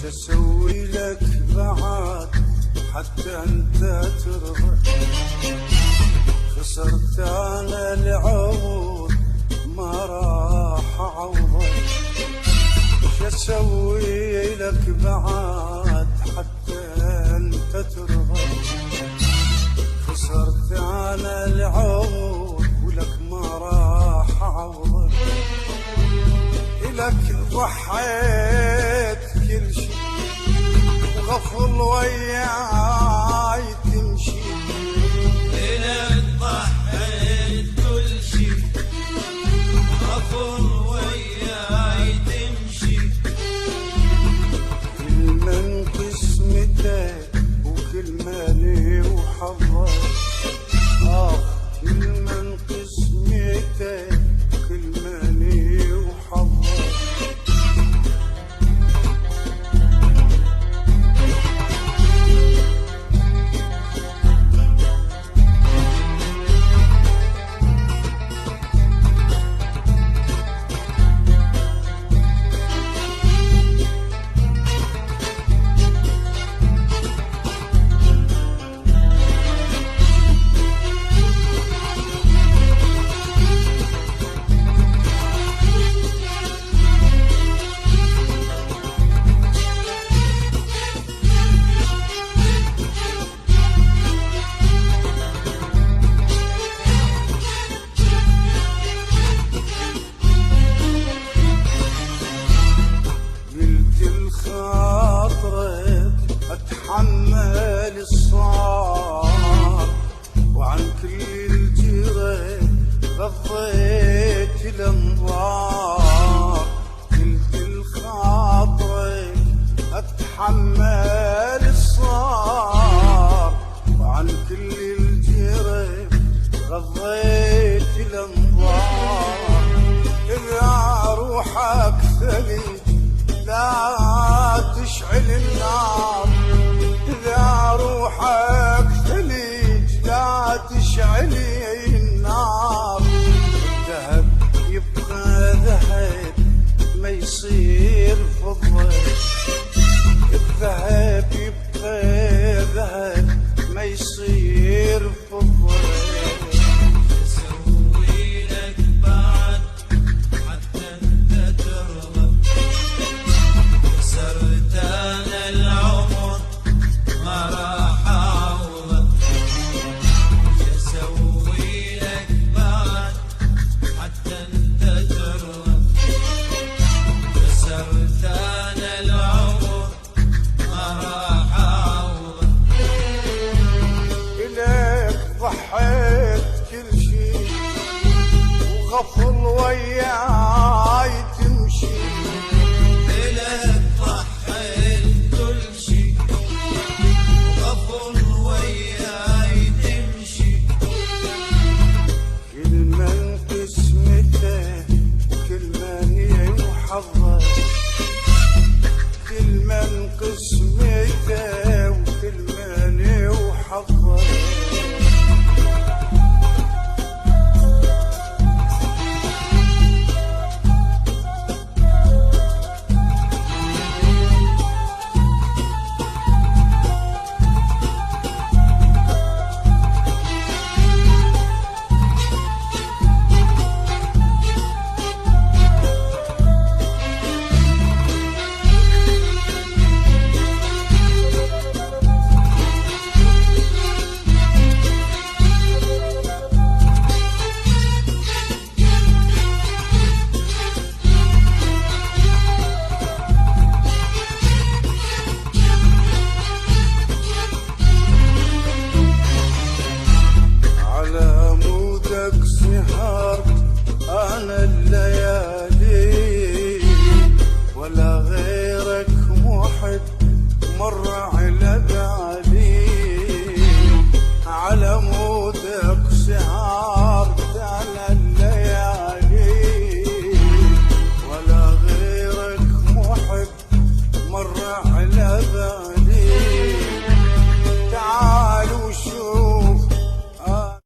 اسوي لك بعد حتى انت ترضى؟ خسرت انا العوض ما راح اعوضك. شو اسوي لك بعد حتى انت ترضى؟ خسرت انا العوض ولك ما راح اعوضك. لك ضحيت كل شي وغفل وياي تمشي. لك ضحيت كل شي وغفل وياي تمشي. كل من قسمتك وكل مالي وحظك. كل من قسمتك وكل مالي وحظك. اتحمل الصار وعن كل الجيرة غضيت الانظار. قلت لخاطرك اتحمل الصار وعن كل الجيرة غضيت الانظار. اذا روحك ثلج لا تشعل النار. إذا روحك ثلج لا تشعلي النار. الذهب يبقى ذهب ما يصير فضة. الذهب يبقى ذهب ما يصير فضة. اسوي لك بعد حتى انت ترضى. خسرت انا العمر ما راح اعوضك. اسوي لك بعد حتى انت ترضى. خسرت انا العمر ما راح اعوضك. إليك ضحيت كل شي وغفل وياك